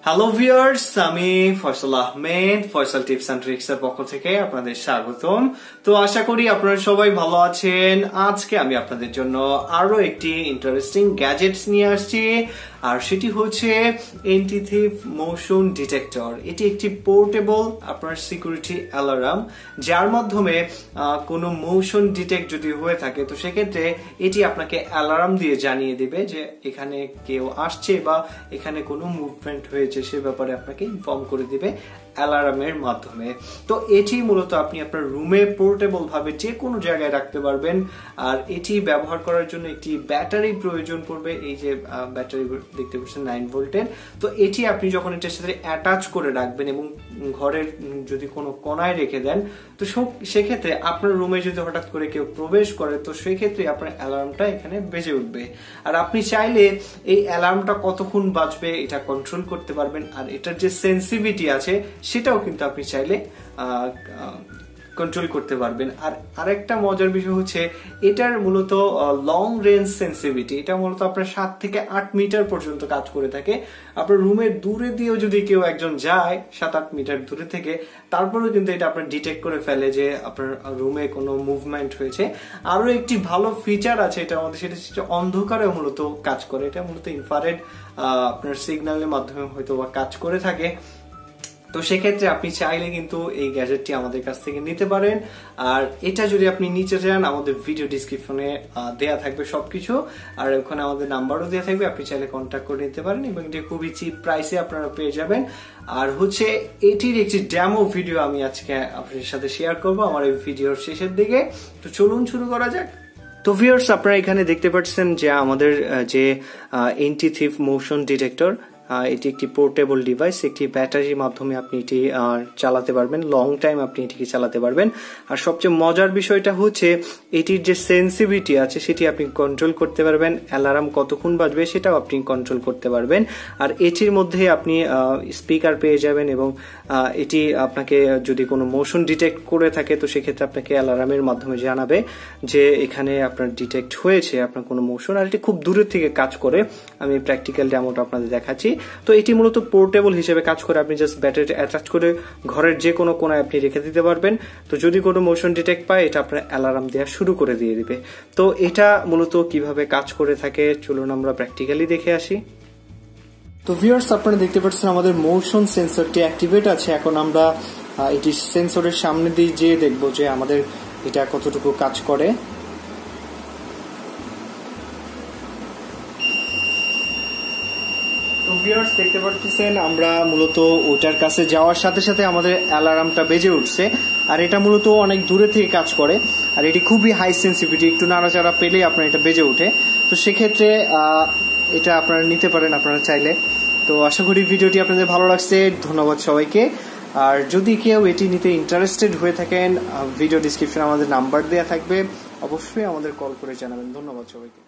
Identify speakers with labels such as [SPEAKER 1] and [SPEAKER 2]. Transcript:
[SPEAKER 1] Hello viewers, আমি Faisal Ahmed Faisal tips and tricks এর পক্ষ থেকে আপনাদের স্বাগতম। তো আশা করি আপনারা সবাই ভালো আছেন। আজকে আমি আপনাদের জন্য আরো একটি ইন্টারেস্টিং গ্যাজেটস নিয়ে আসছি, আর সেটি হচ্ছে এন্টি থিফ মোশন ডিটেক্টর। এটি একটি পোর্টেবল আপনার সিকিউরিটি অ্যালার্ম, যার মাধ্যমে কোনো মোশন ডিটেক্ট যদি হয়ে থাকে তো সেক্ষেত্রে এটি আপনাকে অ্যালার্ম দিয়ে জানিয়ে দিবে যে এখানে কেউ আসছে বা এখানে কোনো মুভমেন্ট হয়েছে, সে ব্যাপারে আপনাকে ইনফর্ম করে দিবে অ্যালার্মের মাধ্যমে। তো এটি মূলত আপনি আপনার রুমে পোর্টেবল ভাবে যে কোনো জায়গায় রাখতে পারবেন। আর এটি ব্যবহার করার জন্য একটি ব্যাটারি প্রয়োজন পড়বে। এই যে ব্যাটারি দেখতে পাচ্ছেন 9 ভোল্টের। তো এটি আপনি যখন এটার সাথে অ্যাটাচ করে রাখবেন এবং ঘরের যদি কোনো কোনায় রেখে দেন, তো সেক্ষেত্রে আপনার রুমে যদি হঠাৎ করে কেউ প্রবেশ করে তো সেক্ষেত্রে আপনার অ্যালার্মটা এখানে বেজে উঠবে। আর আপনি চাইলে এই অ্যালার্মটা কতক্ষণ বাজবে এটা কন্ট্রোল করতে পারবেন। আর এটার যে সেন্সিভিটি আছে সেটাও কিন্তু আপনি চাইলে কন্ট্রোল করতে পারবেন। আর আরেকটা মজার বিষয় হচ্ছে এটার মূলত লং রেঞ্জ সেন্সিভিটি। এটা মূলত আপনার 7 থেকে 8 মিটার পর্যন্ত কাজ করে থাকে। আপনার রুমের দূরে দিয়েও যদি কেউ একজন যায় 7-8 মিটার দূরে থেকে, তারপরেও কিন্তু এটা আপনার ডিটেক্ট করে ফেলে যে আপনার রুমে কোনো মুভমেন্ট হয়েছে। আরো একটি ভালো ফিচার আছে এটার মধ্যে, সেটা হচ্ছে অন্ধকারে মূলত কাজ করে। এটা মূলত ইনফ্রারেড আপনার সিগন্যালের মাধ্যমে হয়তো বা কাজ করে থাকে। তো সেক্ষেত্রে আপনি চাইলে কিন্তু এই গ্যাজেটটি আমাদের কাছ থেকে নিতে পারেন। আর এটা যদি আপনি নিচে যান, আমাদের ভিডিও ডিসক্রিপশনে দেয়া থাকবে সবকিছু, আর ওখানে আমাদের নাম্বারও দেওয়া থাকবে, আপনি চাইলে কন্ট্যাক্ট করে নিতে পারেন এবং এটা খুবই চিপ প্রাইসে আপনারা পেয়ে যাবেন। আর হচ্ছে এটির একটি ডেমো ভিডিও আমি আজকে আপনাদের সাথে শেয়ার করব আমার এই ভিডিওর শেষের দিকে। তো চলুন শুরু করা যাক। তো ভিউয়ার্স, আপনারা এখানে দেখতে পাচ্ছেন যে আমাদের যে এন্টি থিফ মোশন ডিটেক্টর, এটি একটি পোর্টেবল ডিভাইস। একটি ব্যাটারির মাধ্যমে আপনি এটি চালাতে পারবেন, লং টাইম আপনি এটিকে চালাতে পারবেন। আর সবচেয়ে মজার বিষয়টা হচ্ছে এটির যে সেন্সিভিটি আছে সেটি আপনি কন্ট্রোল করতে পারবেন। অ্যালার্ম কতক্ষণ বাজবে সেটাও আপনি কন্ট্রোল করতে পারবেন। আর এটির মধ্যে আপনি স্পিকার পেয়ে যাবেন এবং এটি আপনাকে যদি কোনো মোশন ডিটেক্ট করে থাকে তো সেক্ষেত্রে আপনাকে অ্যালার্মের মাধ্যমে জানাবে যে এখানে আপনার ডিটেক্ট হয়েছে আপনার কোনো মোশন। আর এটি খুব দূরের থেকে কাজ করে। আমি প্র্যাকটিক্যাল ডেমোটা আপনাদের দেখাচ্ছি। তো এটি মূলত পোর্টেবল হিসেবে কাজ করে। আপনি জাস্ট ব্যাটারি অ্যাটাচ করে ঘরের যে কোনো কোনায় আপনি রেখে দিতে পারবেন। তো যদি কোনো মোশন ডিটেক্ট পায় এটা আপনার অ্যালার্ম দেওয়া শুরু করে দিয়ে দিবে। তো এটা মূলত কিভাবে কাজ করে থাকে চলুন আমরা প্র্যাকটিক্যালি দেখে আসি। তো ভিউয়ার্স, আপনারা দেখতে পাচ্ছেন আমাদের মোশন সেন্সরটি অ্যাক্টিভেট আছে। এখন আমরা এটি সেন্সরের সামনে দিয়ে যেয়ে দেখবো যে আমাদের এটা কতটুকু কাজ করে। তো ভিউয়ার্স, দেখতে পাচ্ছেন আমরা মূলত ওটার কাছে যাওয়ার সাথে সাথে আমাদের অ্যালার্মটা বেজে উঠছে। আর এটা মূলত অনেক দূরে থেকে কাজ করে। আর এটি খুবই হাই সেন্সিটিভিটি, একটু নাড়াচাড়া পেলেই আপনার এটা বেজে ওঠে। তো সেক্ষেত্রে এটা আপনারা নিতে পারেন আপনারা চাইলে। তো আশা করি ভিডিওটি আপনাদের ভালো লাগছে। ধন্যবাদ সবাইকে। আর যদি কেউ এটি নিতে ইন্টারেস্টেড হয়ে থাকেন, ভিডিও ডিসক্রিপশনে আমাদের নাম্বার দেওয়া থাকবে, অবশ্যই আমাদের কল করে জানাবেন। ধন্যবাদ সবাইকে।